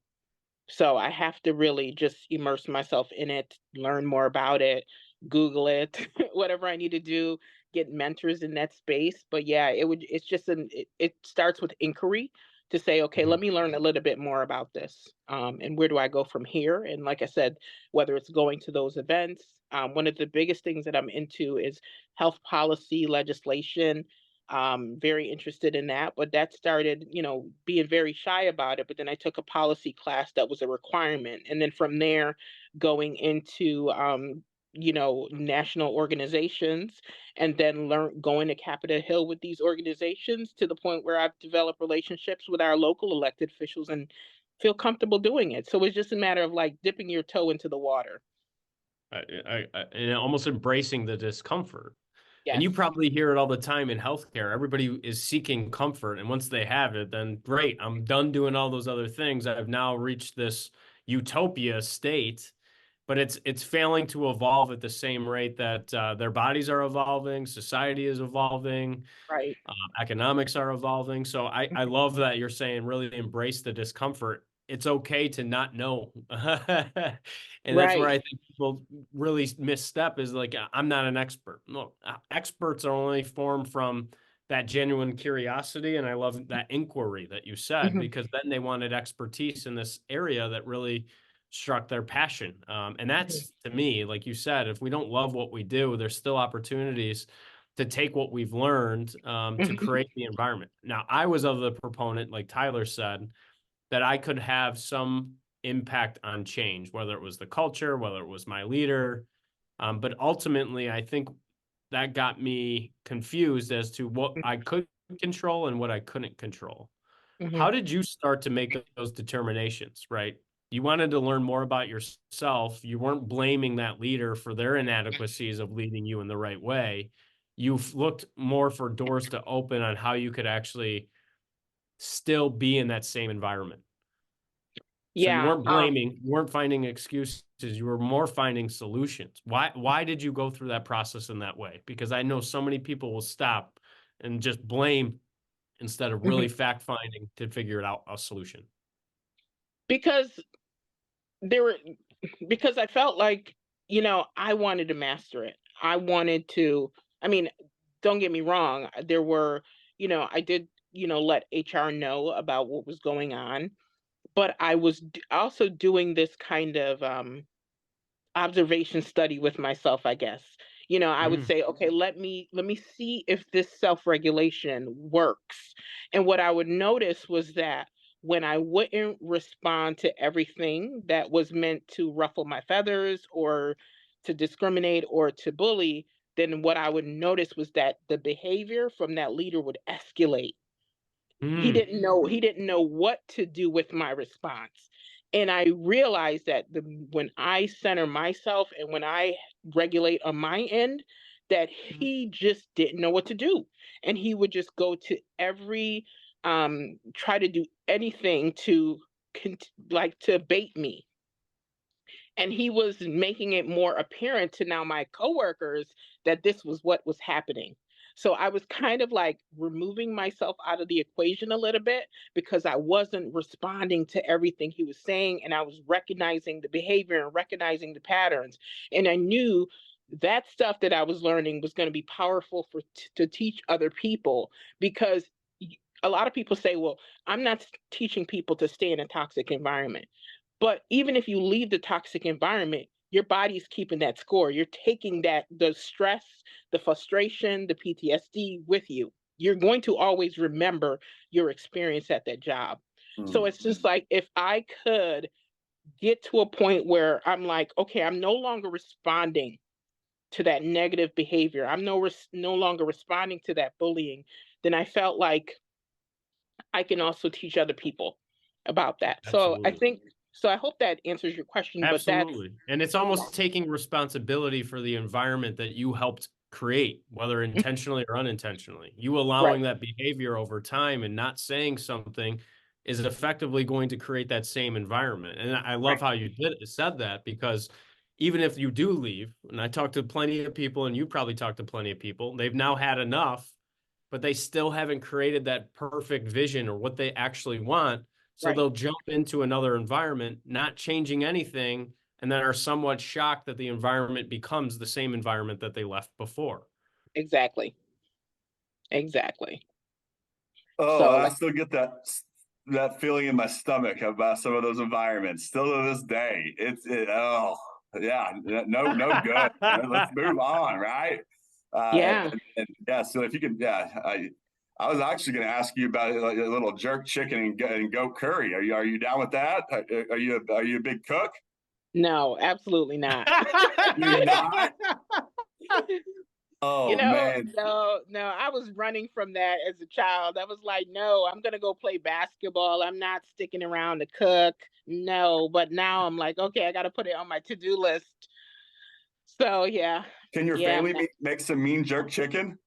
[SPEAKER 3] So I have to really just immerse myself in it, learn more about it, Google it, whatever I need to do, get mentors in that space. But yeah, it's just it starts with inquiry to say, okay,
[SPEAKER 2] Mhm.
[SPEAKER 3] let me learn a little bit more about this. And where do I go from here? And like I said, whether it's going to those events, one of the biggest things that I'm into is health policy legislation. Very interested in that, but that started, being very shy about it. But then I took a policy class that was a requirement, and then from there, going into national organizations, and then going to Capitol Hill with these organizations, to the point where I've developed relationships with our local elected officials and feel comfortable doing it. So it's just a matter of like dipping your toe into the water.
[SPEAKER 2] And almost embracing the discomfort. And
[SPEAKER 3] Yes.
[SPEAKER 2] you probably hear it all the time in healthcare. Everybody is seeking comfort. And once they have it, then great, I'm done doing all those other things. I've now reached this utopia state, but it's failing to evolve at the same rate that their bodies are evolving, society is evolving,
[SPEAKER 3] Right.
[SPEAKER 2] economics are evolving. So I love that you're saying really embrace the discomfort. It's okay to not know. And that's where
[SPEAKER 3] Right.
[SPEAKER 2] I think people really misstep is like, I'm not an expert. No, experts are only formed from that genuine curiosity. And I love that inquiry that you said,
[SPEAKER 3] Mhm.
[SPEAKER 2] because then they wanted expertise in this area that really struck their passion. And
[SPEAKER 3] Mhm.
[SPEAKER 2] that's, to me, like you said, if we don't love what we do, there's still opportunities to take what we've learned to create the environment. Now, I was of the proponent, like Tyler said, that I could have some impact on change, whether it was the culture, whether it was my leader. But ultimately, I think that got me confused as to what I could control and what I couldn't control. How
[SPEAKER 3] Mhm.
[SPEAKER 2] did you start to make those determinations, right? You wanted to learn more about yourself. You weren't blaming that leader for their inadequacies of leading you in the right way. You've looked more for doors to open on how you could actually still be in that same environment. So you
[SPEAKER 3] Yeah.
[SPEAKER 2] weren't blaming, you weren't finding excuses, you were more finding solutions. Why did you go through that process in that way? Because I know so many people will stop and just blame instead of really
[SPEAKER 3] Mhm.
[SPEAKER 2] fact finding to figure it out a solution.
[SPEAKER 3] Because there were because I felt like, I wanted to master it. I wanted to, I mean, don't get me wrong, there were, I did, let HR know about what was going on, but I was also doing this kind of observation study with myself, I guess. I would
[SPEAKER 2] Mm,
[SPEAKER 3] say, okay, let me see if this self-regulation works. And what I would notice was that when I wouldn't respond to everything that was meant to ruffle my feathers or to discriminate or to bully, then what I would notice was that the behavior from that leader would escalate.
[SPEAKER 2] mm,
[SPEAKER 3] He didn't know what to do with my response. And I realized that when I center myself and when I regulate on my end, that he just didn't know what to do. And he would just go to every try to do anything to like to bait me. And he was making it more apparent to now my coworkers that this was what was happening. So I was kind of like removing myself out of the equation a little bit, because I wasn't responding to everything he was saying, and I was recognizing the behavior and recognizing the patterns. And I knew that stuff that I was learning was going to be powerful to teach other people, because a lot of people say, well, I'm not teaching people to stay in a toxic environment. But even if you leave the toxic environment, your body's keeping that score. You're taking the stress, the frustration, the PTSD with you. You're going to always remember your experience at that job. So it's just like, if I could get to a point where I'm like, okay, I'm no longer responding to that negative behavior. I'm no longer responding to that bullying. Then I felt like I can also teach other people about that.
[SPEAKER 2] Absolutely.
[SPEAKER 3] So I hope that answers your question, but
[SPEAKER 2] Absolutely. And it's almost taking responsibility for the environment that you helped create, whether intentionally or unintentionally. You
[SPEAKER 3] right,
[SPEAKER 2] allowing that behavior over time and not saying something is effectively going to create that same environment. And I love
[SPEAKER 3] right,
[SPEAKER 2] how you said that, because even if you do leave, and I talked to plenty of people, and you probably talked to plenty of people, they've now had enough, but they still haven't created that perfect vision or what they actually want. So
[SPEAKER 3] right.
[SPEAKER 2] they'll jump into another environment, not changing anything, and then are somewhat shocked that the environment becomes the same environment that they left before.
[SPEAKER 3] Exactly. Exactly.
[SPEAKER 1] Oh,
[SPEAKER 3] So
[SPEAKER 1] I
[SPEAKER 3] like,
[SPEAKER 1] still get that feeling in my stomach about some of those environments. Still to this day, oh yeah, no good. Let's move on, right?
[SPEAKER 3] yeah.
[SPEAKER 1] And yeah, so if you could, yeah, I was actually going to ask you about like a little jerk chicken and goat curry. Are you down with that? Are you a big cook?
[SPEAKER 3] No, absolutely not.
[SPEAKER 1] You're not.
[SPEAKER 3] You
[SPEAKER 1] Oh
[SPEAKER 3] know,
[SPEAKER 1] man,
[SPEAKER 3] no, I was running from that as a child. I was like, no, I'm gonna go play basketball. I'm not sticking around to cook. No, but now I'm like, okay, I gotta put it on my to-do list. So yeah,
[SPEAKER 1] can your
[SPEAKER 3] yeah,
[SPEAKER 1] family make some mean jerk chicken?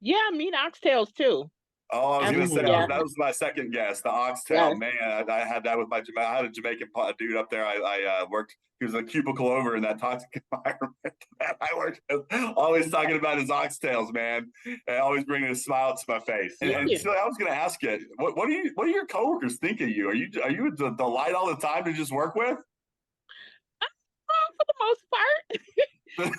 [SPEAKER 3] yeah, mean oxtails too.
[SPEAKER 1] Oh, I was gonna say
[SPEAKER 2] Ooh,
[SPEAKER 3] Yeah,
[SPEAKER 1] that was my second guess, the oxtail.
[SPEAKER 3] yes,
[SPEAKER 1] Man, I had that with I had a Jamaican dude up there. I worked. He was a cubicle over in that toxic environment. I worked with, always talking about his oxtails, man, and always bringing a smile to my face. And
[SPEAKER 3] yeah.
[SPEAKER 1] so I was gonna ask you, what do your coworkers think of you? Are you a delight all the time to just work with?
[SPEAKER 3] For the most part,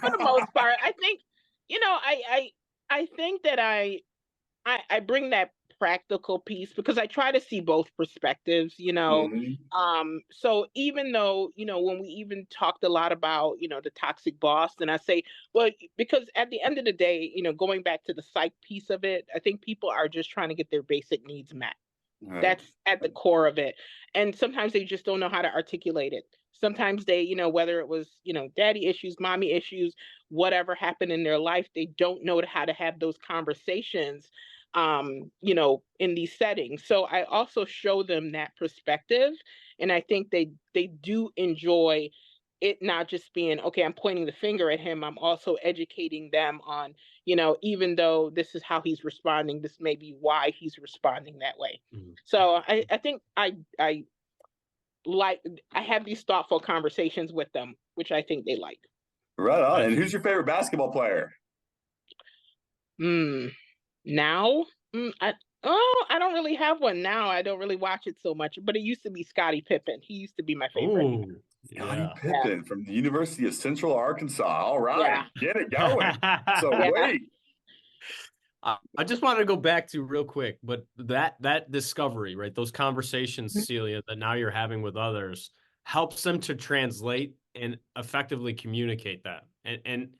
[SPEAKER 3] for the most part, I think, you know, I think that I bring that practical piece because I try to see both perspectives, you know.
[SPEAKER 1] Mhm.
[SPEAKER 3] So even though, when we even talked a lot about, the toxic boss, and I say, well, because at the end of the day, going back to the psych piece of it, I think people are just trying to get their basic needs met.
[SPEAKER 1] Right.
[SPEAKER 3] That's at the core of it. And sometimes they just don't know how to articulate it. Sometimes they, whether it was, daddy issues, mommy issues, whatever happened in their life, they don't know how to have those conversations, in these settings. So I also show them that perspective. And I think they do enjoy it not just being, okay, I'm pointing the finger at him. I'm also educating them on, even though this is how he's responding, this may be why he's responding that way.
[SPEAKER 2] mhm.
[SPEAKER 3] So I think I like I have these thoughtful conversations with them, which I think they like.
[SPEAKER 1] Right on.
[SPEAKER 2] That's
[SPEAKER 1] And who's your favorite basketball player?
[SPEAKER 3] Mm, now, I don't really have one now. I don't really watch it so much, but it used to be Scottie Pippen. He used to be my favorite.
[SPEAKER 2] Ooh,
[SPEAKER 1] Scottie
[SPEAKER 2] yeah.
[SPEAKER 3] Yeah,
[SPEAKER 1] Pippen from the University of Central Arkansas. All right,
[SPEAKER 3] yeah,
[SPEAKER 1] get it going. So
[SPEAKER 3] yeah.
[SPEAKER 1] wait,
[SPEAKER 2] I just want to go back to real quick, but that discovery, right? Those conversations,
[SPEAKER 3] Mhm,
[SPEAKER 2] Celia, that now you're having with others helps them to translate and effectively communicate that. And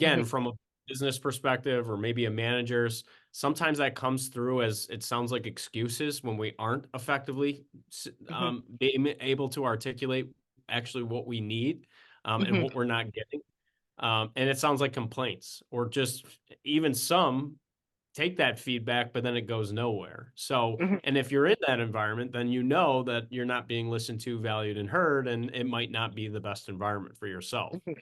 [SPEAKER 3] mhm,
[SPEAKER 2] again, from a business perspective or maybe a manager's, sometimes that comes through as it sounds like excuses when we aren't effectively
[SPEAKER 3] mhm,
[SPEAKER 2] being able to articulate actually what we need and
[SPEAKER 3] mhm,
[SPEAKER 2] what we're not getting. And it sounds like complaints or just even some take that feedback, but then it goes nowhere. So,
[SPEAKER 3] mhm,
[SPEAKER 2] and if you're in that environment, then you know that you're not being listened to, valued, and heard, and it might not be the best environment for yourself.
[SPEAKER 3] mhm,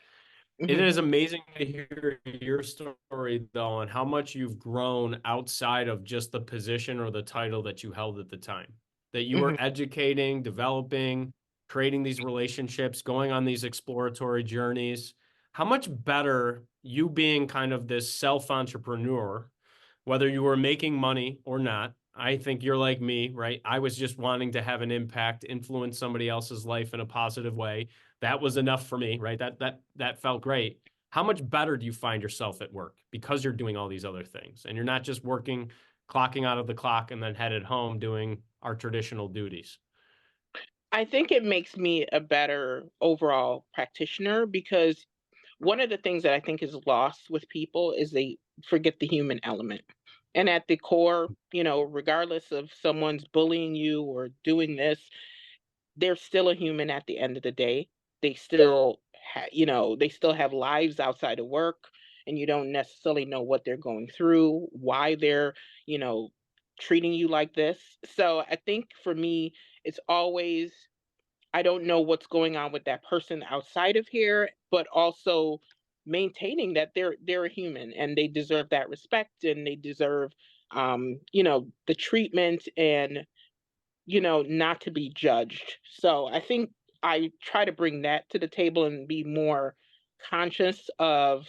[SPEAKER 2] It
[SPEAKER 3] mhm,
[SPEAKER 2] is amazing to hear your story, though, and how much you've grown outside of just the position or the title that you held at the time. That you were
[SPEAKER 3] mhm,
[SPEAKER 2] educating, developing, creating these relationships, going on these exploratory journeys. How much better you being kind of this self entrepreneur, whether you were making money or not. I think you're like me, right? I was just wanting to have an impact, influence somebody else's life in a positive way. That was enough for me, right? That felt great. How much better do you find yourself at work because you're doing all these other things and you're not just working clocking out of the clock and then headed home doing our traditional duties?
[SPEAKER 3] I think it makes me a better overall practitioner because one of the things that I think is lost with people is they forget the human element. And at the core, regardless of someone's bullying you or doing this, they're still a human at the end of the day. They still they still have lives outside of work, and you don't necessarily know what they're going through, why they're, you know, treating you like this. So I think for me, it's always I don't know what's going on with that person outside of here, but also maintaining that they're a human and they deserve that respect and they deserve the treatment and not to be judged. So I think I try to bring that to the table and be more conscious of,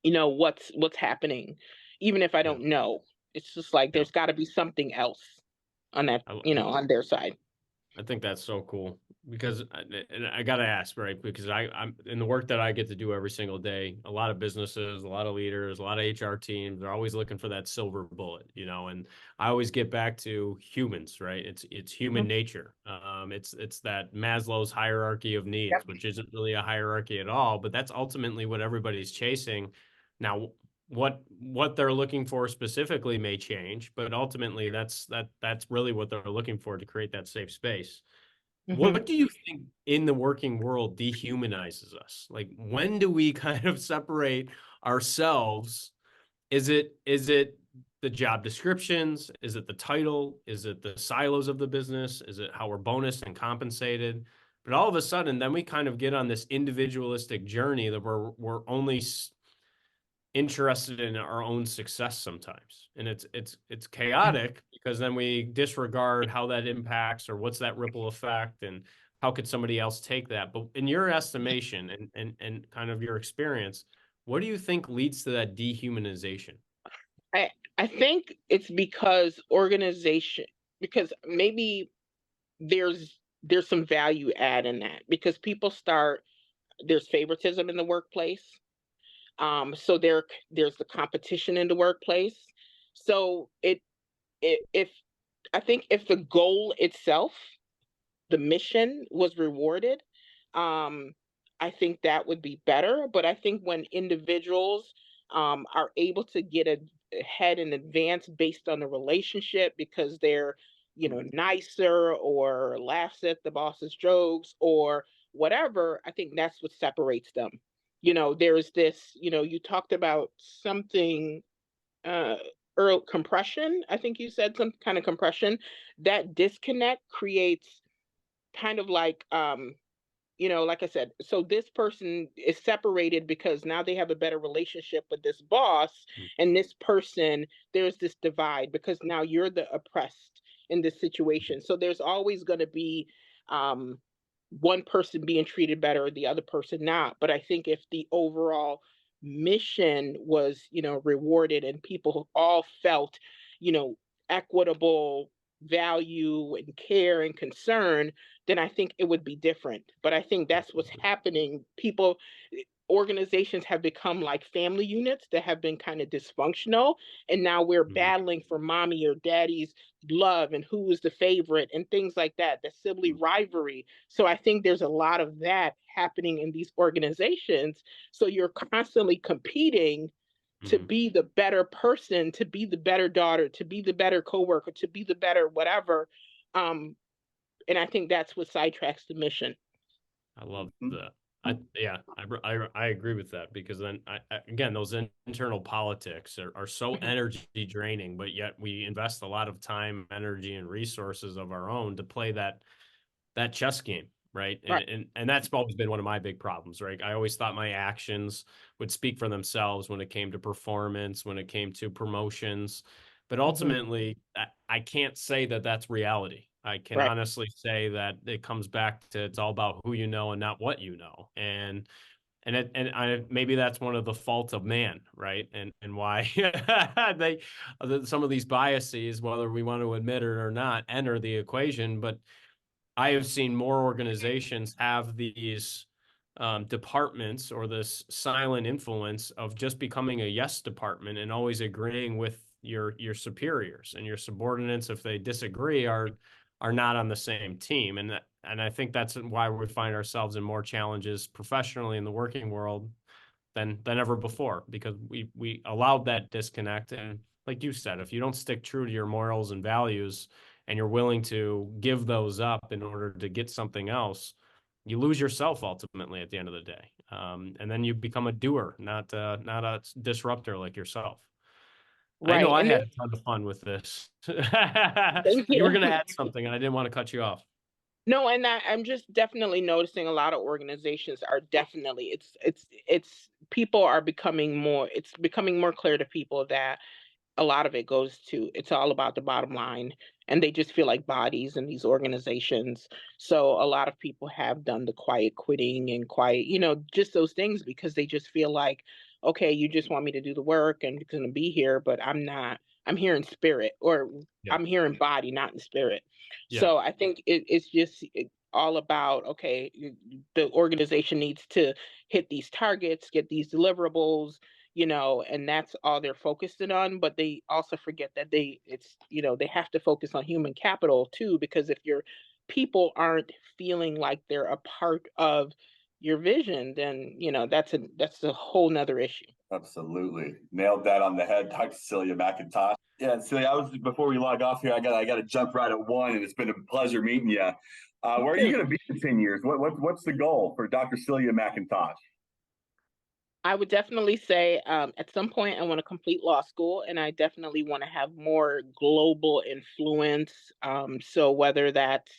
[SPEAKER 3] what's happening, even if I
[SPEAKER 2] Yeah.
[SPEAKER 3] don't know. It's just like
[SPEAKER 2] Yeah.
[SPEAKER 3] there's got to be something else on that,
[SPEAKER 2] I,
[SPEAKER 3] on their side.
[SPEAKER 2] I think that's so cool because, and I got to ask, right? Because I'm in the work that I get to do every single day. A lot of businesses, a lot of leaders, a lot of HR teams, they're always looking for that silver bullet, and I always get back to humans, right? It's human
[SPEAKER 3] Mhm.
[SPEAKER 2] nature. It's that Maslow's hierarchy of needs, which isn't really a hierarchy at all, but that's ultimately what everybody's chasing. Now, what they're looking for specifically may change, but ultimately that's really what they're looking for to create that safe space.
[SPEAKER 3] Mhm.
[SPEAKER 2] What do you think in the working world dehumanizes us? Like, when do we kind of separate ourselves? Is it the job descriptions? Is it the title? Is it the silos of the business? Is it how we're bonused and compensated? But all of a sudden, then we kind of get on this individualistic journey that we're only interested in our own success sometimes, and it's chaotic because then we disregard how that impacts or what's that ripple effect and how could somebody else take that. But in your estimation and kind of your experience, what do you think leads to that dehumanization?
[SPEAKER 3] I I think it's because maybe there's some value add in that because people start there's favoritism in the workplace. So there's the competition in the workplace. So if I think if the goal itself, the mission was rewarded, um, I think that would be better. But I think when individuals are able to get ahead in advance based on the relationship because they're, nicer or laughs at the boss's jokes or whatever, I think that's what separates them. There's this, you talked about something uh earl compression. I think you said some kind of compression. That disconnect creates kind of like like I said, so this person is separated because now they have a better relationship with this boss, and this person, there's this divide because now you're the oppressed in this situation. So there's always going to be um, one person being treated better or the other person not. But I think if the overall mission was, rewarded and people all felt, you know, equitable value and care and concern, then I think it would be different. But I think that's what's happening. Organizations have become like family units that have been kind of dysfunctional. And now we're
[SPEAKER 2] Mhm.
[SPEAKER 3] battling for mommy or daddy's love and who is the favorite and things like that, the sibling rivalry. So I think there's a lot of that happening in these organizations. So you're constantly competing to
[SPEAKER 2] Mhm.
[SPEAKER 3] be the better person, to be the better daughter, to be the better coworker, to be the better whatever. Um, and I think that's what sidetracks the mission.
[SPEAKER 2] I love
[SPEAKER 1] Mhm.
[SPEAKER 2] that. I agree with that because then again, those internal politics are so energy draining, but yet we invest a lot of time, energy, and resources of our own to play that chess game, right? And
[SPEAKER 3] Right.
[SPEAKER 2] and that's always been one of my big problems, right? I always thought my actions would speak for themselves when it came to performance, when it came to promotions, but
[SPEAKER 3] Hmm.
[SPEAKER 2] ultimately, I can't say that that's reality. I can
[SPEAKER 3] Right.
[SPEAKER 2] honestly say that it comes back to it's all about who you know and not what you know, and maybe that's one of the faults of man, right? And why some of these biases, whether we want to admit it or not, enter the equation, but I have seen more organizations have these departments or this silent influence of just becoming a yes department and always agreeing with your superiors, and your subordinates, if they disagree, are not on the same team. And I think that's why we find ourselves in more challenges professionally in the working world than ever before, because we allowed that disconnect. And like you said, if you don't stick true to your morals and values, and you're willing to give those up in order to get something else, you lose yourself ultimately at the end of the day. And then you become a doer, not a disruptor like yourself. I know
[SPEAKER 3] Right.
[SPEAKER 2] I
[SPEAKER 3] And
[SPEAKER 2] had a ton of fun with this.
[SPEAKER 3] thank
[SPEAKER 2] You were
[SPEAKER 3] you.
[SPEAKER 2] going to add something, and I didn't want to cut you off.
[SPEAKER 3] No, and I'm just definitely noticing a lot of organizations are definitely it's people are becoming more, it's becoming more clear to people that a lot of it goes to, it's all about the bottom line, and they just feel like bodies in these organizations. So a lot of people have done the quiet quitting and quiet, just those things, because they just feel like, okay, you just want me to do the work and going to be here, but I'm not. I'm here in spirit, or
[SPEAKER 2] Yeah.
[SPEAKER 3] I'm here in body, not in spirit.
[SPEAKER 2] Yeah.
[SPEAKER 3] So I think it's just all about, okay, the organization needs to hit these targets, get these deliverables, and that's all they're focused on. But they also forget that they have to focus on human capital too, because if your people aren't feeling like they're a part of your vision, then that's a whole nother issue.
[SPEAKER 1] Absolutely. Nailed that on the head, Dr. Celia Mcintosh. Yeah, Celia, before we log off here, I gotta jump right at one, and it's been a pleasure meeting you. Where are you gonna be in 10 years? What's the goal for Dr. Celia Mcintosh?
[SPEAKER 3] I would definitely say at some point I want to complete law school, and I definitely want to have more global influence. So whether that's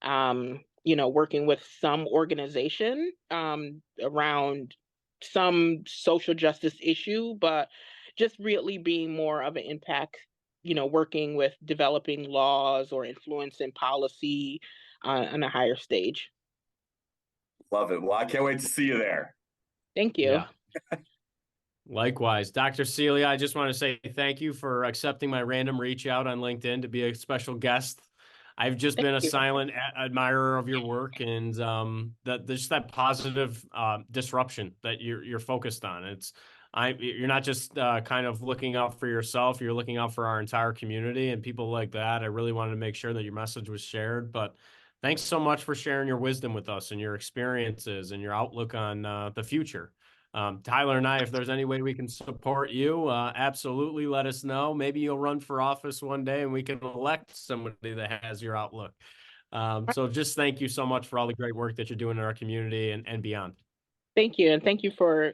[SPEAKER 3] working with some organization around some social justice issue, but just really being more of an impact. Working with developing laws or influencing policy on a higher stage.
[SPEAKER 1] Love it. Well, I can't wait to see you there.
[SPEAKER 3] Thank you.
[SPEAKER 2] Yeah. Likewise, Dr. Celia, I just want to say thank you for accepting my random reach out on LinkedIn to be a special guest. I've just been a
[SPEAKER 3] you.
[SPEAKER 2] silent admirer of your work, and that positive disruption that you're focused on. You're not just kind of looking out for yourself, you're looking out for our entire community and people like that. I really wanted to make sure that your message was shared, but thanks so much for sharing your wisdom with us and your experiences and your outlook on the future. Tyler and I, if there's any way we can support you, absolutely let us know. Maybe you'll run for office one day and we can elect somebody that has your outlook. So just thank you so much for all the great work that you're doing in our community and beyond.
[SPEAKER 3] Thank you. And thank you for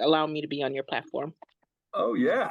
[SPEAKER 3] allowing me to be on your platform.
[SPEAKER 1] Oh, yeah.